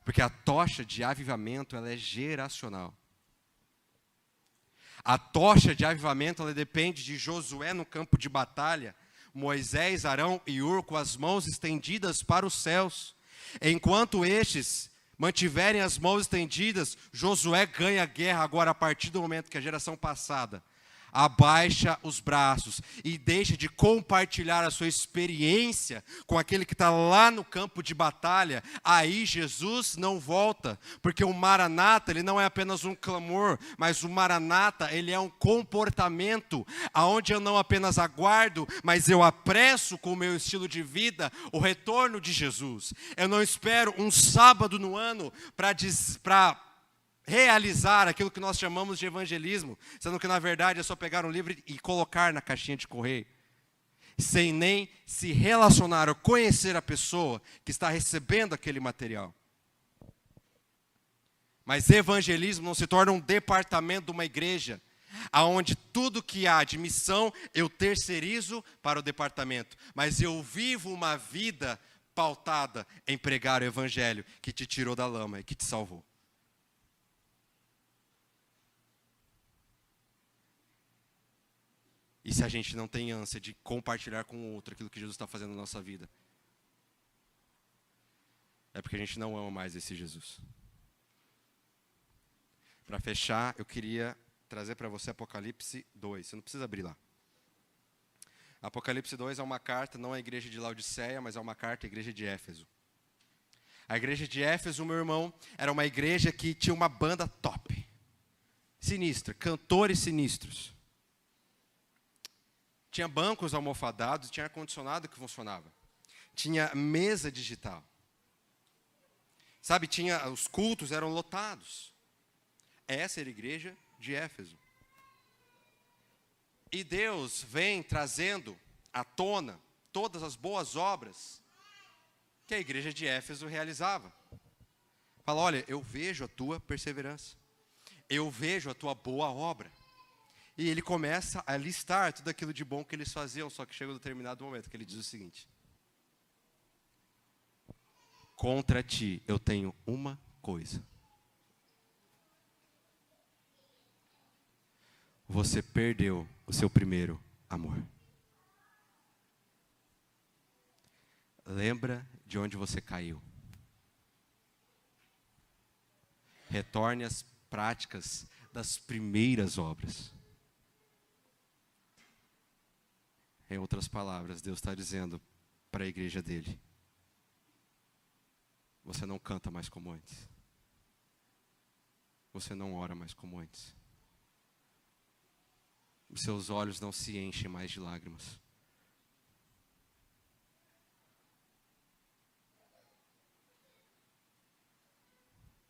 A: Porque a tocha de avivamento, ela é geracional. A tocha de avivamento, ela depende de Josué no campo de batalha, Moisés, Arão e Hur com as mãos estendidas para os céus. Enquanto estes mantiverem as mãos estendidas, Josué ganha a guerra. Agora, a partir do momento que a geração passada abaixa os braços e deixa de compartilhar a sua experiência com aquele que está lá no campo de batalha, aí Jesus não volta, porque o Maranata, ele não é apenas um clamor, mas o Maranata, ele é um comportamento, aonde eu não apenas aguardo, mas eu apresso com o meu estilo de vida o retorno de Jesus. Eu não espero um sábado no ano para realizar aquilo que nós chamamos de evangelismo, sendo que na verdade é só pegar um livro e colocar na caixinha de correio, sem nem se relacionar ou conhecer a pessoa que está recebendo aquele material. Mas evangelismo não se torna um departamento de uma igreja, aonde tudo que há de missão eu terceirizo para o departamento, mas eu vivo uma vida pautada em pregar o evangelho que te tirou da lama e que te salvou. E se a gente não tem ânsia de compartilhar com o outro aquilo que Jesus está fazendo na nossa vida, é porque a gente não ama mais esse Jesus. Para fechar, eu queria trazer para você Apocalipse 2. Você não precisa abrir lá. Apocalipse 2 é uma carta, não à igreja de Laodiceia, mas é uma carta à igreja de Éfeso. A igreja de Éfeso, meu irmão, era uma igreja que tinha uma banda top. Sinistra, cantores sinistros. Tinha bancos almofadados, tinha ar-condicionado que funcionava. Tinha mesa digital. Sabe, os cultos eram lotados. Essa era a igreja de Éfeso. E Deus vem trazendo à tona todas as boas obras que a igreja de Éfeso realizava. Fala, olha, eu vejo a tua perseverança. Eu vejo a tua boa obra. E ele começa a listar tudo aquilo de bom que eles faziam, só que chega um determinado momento que ele diz o seguinte: contra ti eu tenho uma coisa. Você perdeu o seu primeiro amor. Lembra de onde você caiu. Retorne às práticas das primeiras obras. Em outras palavras, Deus está dizendo para a igreja dele: você não canta mais como antes. Você não ora mais como antes. Os seus olhos não se enchem mais de lágrimas.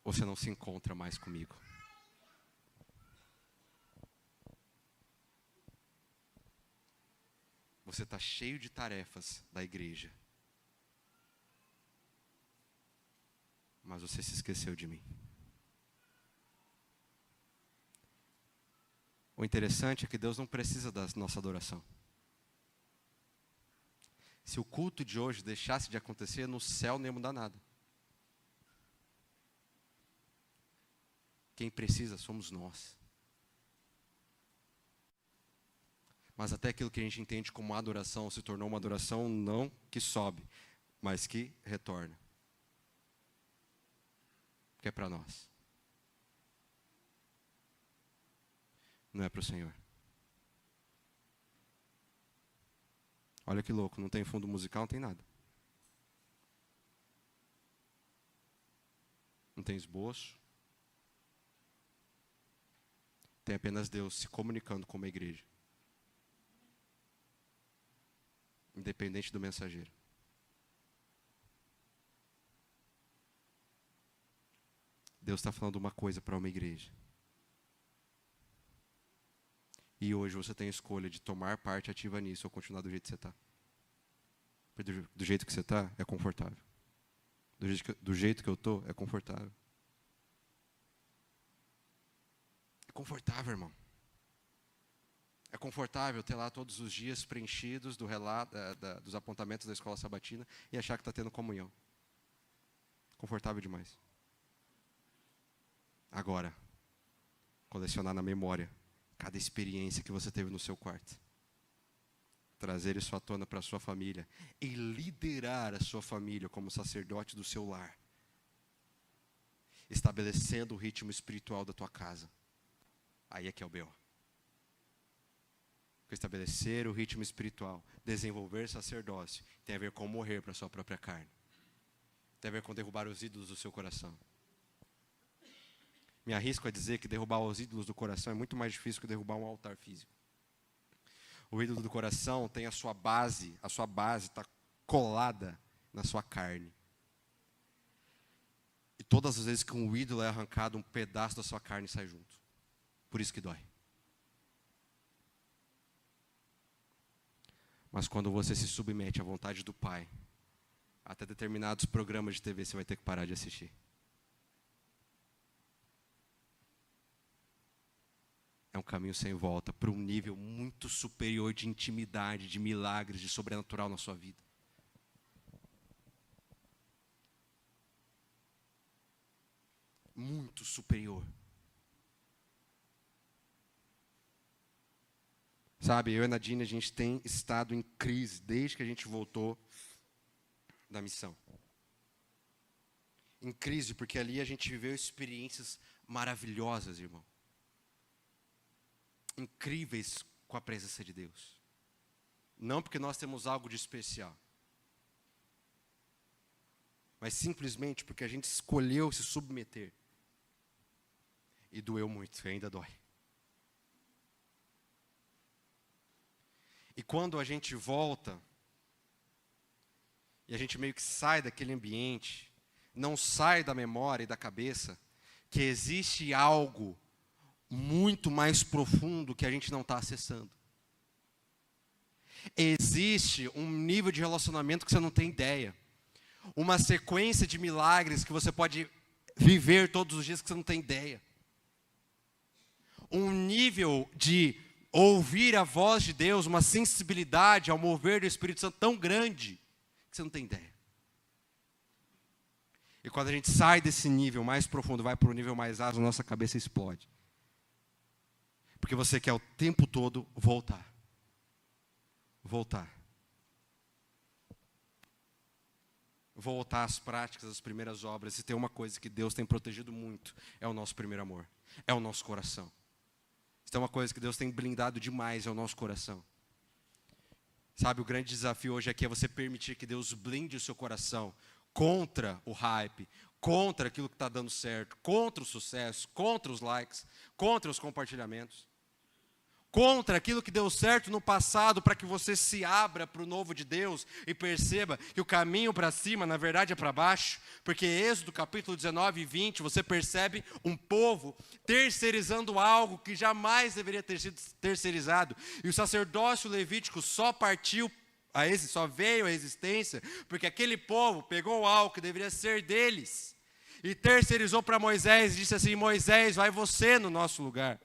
A: Você não se encontra mais comigo. Você está cheio de tarefas da igreja, mas você se esqueceu de mim. O interessante é que Deus não precisa da nossa adoração. Se o culto de hoje deixasse de acontecer, no céu não ia mudar nada. Quem precisa somos nós. Mas até aquilo que a gente entende como adoração se tornou uma adoração não que sobe, mas que retorna. Que é para nós. Não é para o Senhor. Olha que louco, não tem fundo musical, não tem nada. Não tem esboço. Tem apenas Deus se comunicando com uma igreja. Independente do mensageiro. Deus está falando uma coisa para uma igreja. E hoje você tem a escolha de tomar parte ativa nisso ou continuar do jeito que você está. Do jeito que você está, é confortável. Do jeito que eu estou, é confortável. É confortável, irmão. É confortável ter lá todos os dias preenchidos do relato, dos apontamentos da escola sabatina e achar que está tendo comunhão. Confortável demais. Agora, colecionar na memória cada experiência que você teve no seu quarto. Trazer isso à tona para a sua família. E liderar a sua família como sacerdote do seu lar. Estabelecendo o ritmo espiritual da tua casa. Aí é que é o B.O. Estabelecer o ritmo espiritual. Desenvolver sacerdócio. Tem a ver com morrer para a sua própria carne. Tem a ver com derrubar os ídolos do seu coração. Me arrisco a dizer que derrubar os ídolos do coração é muito mais difícil que derrubar um altar físico. O ídolo do coração tem a sua base está colada na sua carne. E todas as vezes que um ídolo é arrancado, um pedaço da sua carne sai junto. Por isso que dói. Mas quando você se submete à vontade do Pai, até determinados programas de TV você vai ter que parar de assistir. É um caminho sem volta para um nível muito superior de intimidade, de milagres, de sobrenatural na sua vida. Muito superior. Sabe, eu e a Nadine, a gente tem estado em crise desde que a gente voltou da missão. Em crise, porque ali a gente viveu experiências maravilhosas, irmão. Incríveis com a presença de Deus. Não porque nós temos algo de especial, mas simplesmente porque a gente escolheu se submeter. E doeu muito, e ainda dói. E quando a gente volta, e a gente meio que sai daquele ambiente, não sai da memória e da cabeça, que existe algo muito mais profundo que a gente não está acessando. Existe um nível de relacionamento que você não tem ideia. Uma sequência de milagres que você pode viver todos os dias que você não tem ideia. Um nível de ouvir a voz de Deus, uma sensibilidade ao mover do Espírito Santo tão grande que você não tem ideia. E quando a gente sai desse nível mais profundo, vai para o nível mais alto, a nossa cabeça explode. Porque você quer o tempo todo voltar. Voltar. Voltar às práticas, às primeiras obras. E tem uma coisa que Deus tem protegido muito. É o nosso primeiro amor. É o nosso coração. Isso é uma coisa que Deus tem blindado demais, é o nosso coração. Sabe, o grande desafio hoje aqui é você permitir que Deus blinde o seu coração contra o hype, contra aquilo que está dando certo, contra o sucesso, contra os likes, contra os compartilhamentos. Contra aquilo que deu certo no passado, para que você se abra para o novo de Deus e perceba que o caminho para cima, na verdade, é para baixo. Porque Êxodo capítulo 19 e 20, você percebe um povo terceirizando algo que jamais deveria ter sido terceirizado. E o sacerdócio levítico só veio à existência porque aquele povo pegou algo que deveria ser deles e terceirizou para Moisés, e disse assim: Moisés, vai você no nosso lugar.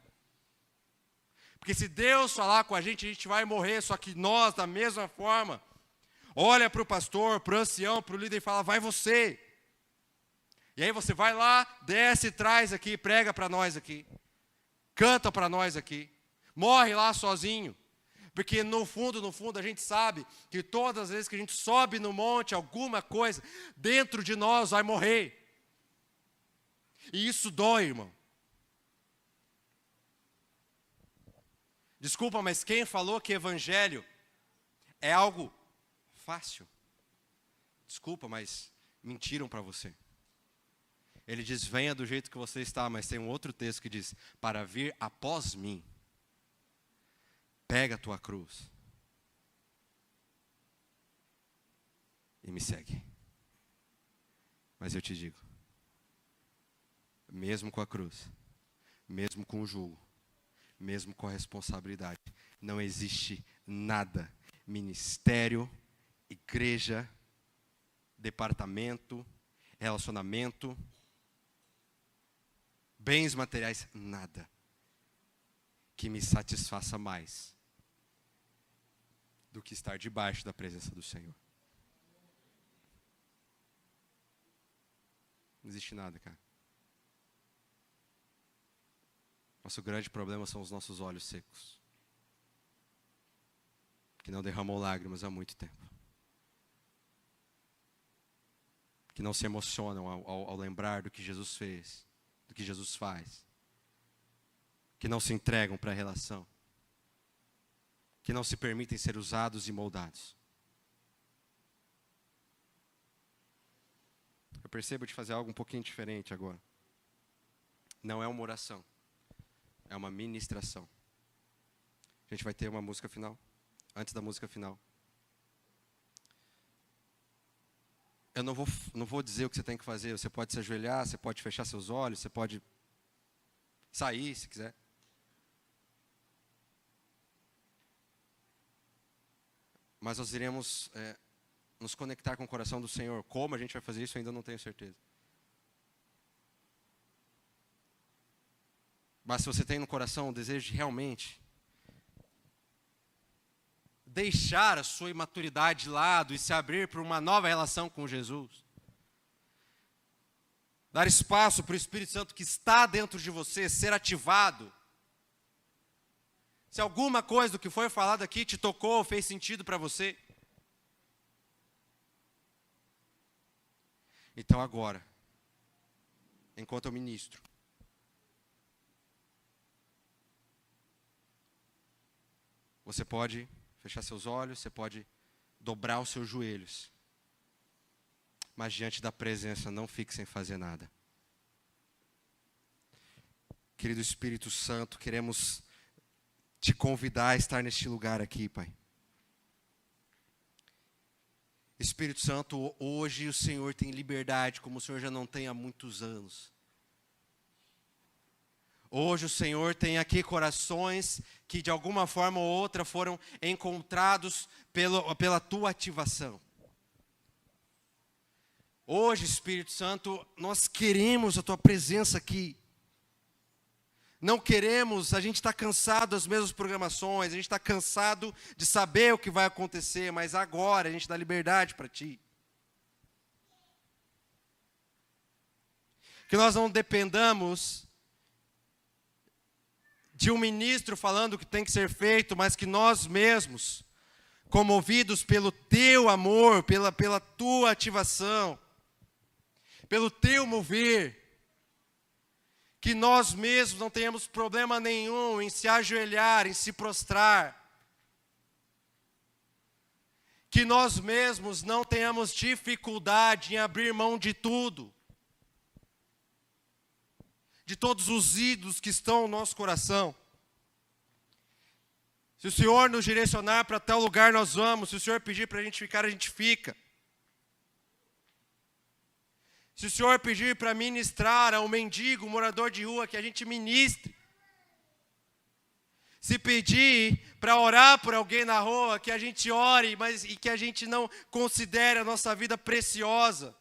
A: Porque se Deus falar com a gente vai morrer, só que nós, da mesma forma, olha para o pastor, para o ancião, para o líder e fala: vai você. E aí você vai lá, desce, traz aqui, prega para nós aqui, canta para nós aqui, morre lá sozinho. Porque no fundo, a gente sabe que todas as vezes que a gente sobe no monte, alguma coisa dentro de nós vai morrer. E isso dói, irmão. Desculpa, mas quem falou que evangelho é algo fácil? Desculpa, mas mentiram para você. Ele diz: venha do jeito que você está, mas tem um outro texto que diz: para vir após mim, pega a tua cruz e me segue. Mas eu te digo, mesmo com a cruz, mesmo com o jugo, mesmo com a responsabilidade, não existe nada, ministério, igreja, departamento, relacionamento, bens materiais, nada que me satisfaça mais do que estar debaixo da presença do Senhor. Não existe nada, cara. Nosso grande problema são os nossos olhos secos, que não derramam lágrimas há muito tempo, que não se emocionam ao lembrar do que Jesus fez, do que Jesus faz, que não se entregam para a relação, que não se permitem ser usados e moldados. Eu percebo de fazer algo um pouquinho diferente agora. Não é uma oração, é uma ministração. A gente vai ter uma música final. Antes da música final, eu não vou dizer o que você tem que fazer. Você pode se ajoelhar, você pode fechar seus olhos, você pode sair se quiser. Mas nós iremos nos conectar com o coração do Senhor. Como a gente vai fazer isso, eu ainda não tenho certeza. Mas se você tem no coração o desejo de realmente deixar a sua imaturidade de lado e se abrir para uma nova relação com Jesus, dar espaço para o Espírito Santo que está dentro de você ser ativado. Se alguma coisa do que foi falado aqui te tocou, fez sentido para você, então agora, enquanto eu ministro, você pode fechar seus olhos, você pode dobrar os seus joelhos, mas diante da presença não fique sem fazer nada. Querido Espírito Santo, queremos te convidar a estar neste lugar aqui, Pai. Espírito Santo, hoje o Senhor tem liberdade como o Senhor já não tem há muitos anos. Hoje o Senhor tem aqui corações que de alguma forma ou outra foram encontrados pela tua ativação. Hoje, Espírito Santo, nós queremos a tua presença aqui. Não queremos, a gente está cansado das mesmas programações, a gente está cansado de saber o que vai acontecer, mas agora a gente dá liberdade para ti. Que nós não dependamos de um ministro falando o que tem que ser feito, mas que nós mesmos, comovidos pelo teu amor, pela tua ativação, pelo teu mover, que nós mesmos não tenhamos problema nenhum em se ajoelhar, em se prostrar, que nós mesmos não tenhamos dificuldade em abrir mão de tudo, de todos os ídolos que estão no nosso coração. Se o Senhor nos direcionar para tal lugar, nós vamos. Se o Senhor pedir para a gente ficar, a gente fica. Se o Senhor pedir para ministrar a um mendigo, um morador de rua, que a gente ministre. Se pedir para orar por alguém na rua, que a gente ore, e que a gente não considere a nossa vida preciosa.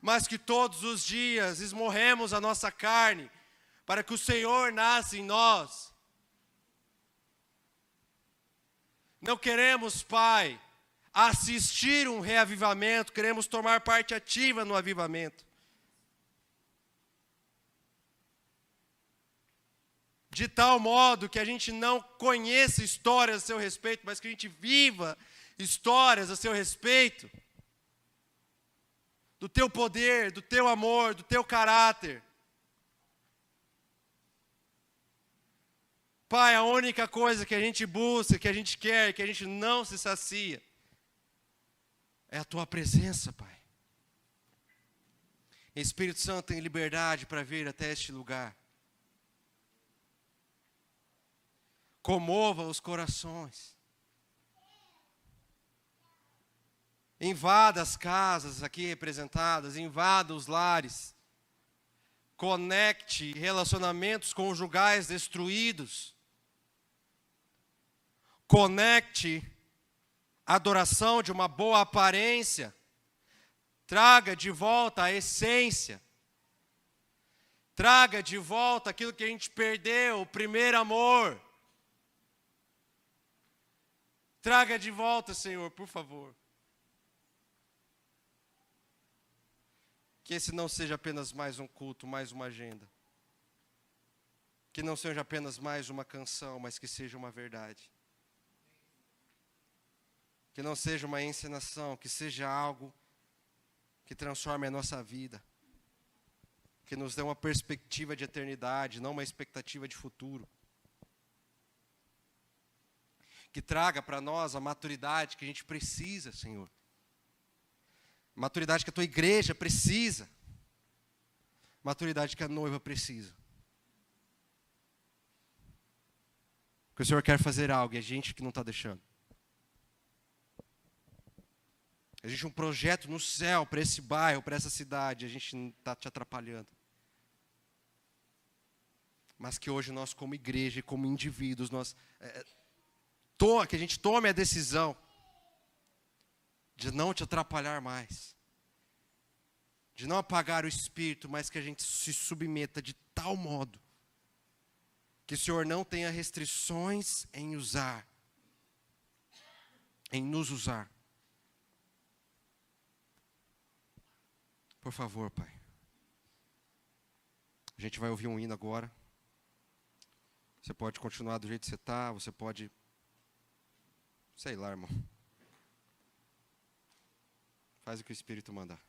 A: mas que todos os dias esmorremos a nossa carne, para que o Senhor nasça em nós. Não queremos, Pai, assistir um reavivamento, queremos tomar parte ativa no avivamento. De tal modo que a gente não conheça histórias a seu respeito, mas que a gente viva histórias a seu respeito. Do teu poder, do teu amor, do teu caráter. Pai, a única coisa que a gente busca, que a gente quer, que a gente não se sacia, é a tua presença, Pai. Espírito Santo tem liberdade para vir até este lugar. Comova os corações. Invada as casas aqui representadas, invada os lares. Conecte relacionamentos conjugais destruídos. Conecte a adoração de uma boa aparência. Traga de volta a essência. Traga de volta aquilo que a gente perdeu, o primeiro amor. Traga de volta, Senhor, por favor. Que esse não seja apenas mais um culto, mais uma agenda. Que não seja apenas mais uma canção, mas que seja uma verdade. Que não seja uma encenação, que seja algo que transforme a nossa vida. Que nos dê uma perspectiva de eternidade, não uma expectativa de futuro. Que traga para nós a maturidade que a gente precisa, Senhor. Maturidade que a tua igreja precisa. Maturidade que a noiva precisa. Porque o Senhor quer fazer algo e a gente que não está deixando. Existe um projeto no céu para esse bairro, para essa cidade, a gente não está te atrapalhando. Mas que hoje nós como igreja e como indivíduos, que a gente tome a decisão de não te atrapalhar mais. De não apagar o espírito, mas que a gente se submeta de tal modo que o Senhor não tenha restrições em usar, em nos usar. Por favor, Pai. A gente vai ouvir um hino agora. Você pode continuar do jeito que você está, você pode... Sei lá, irmão. Faz o que o Espírito mandar.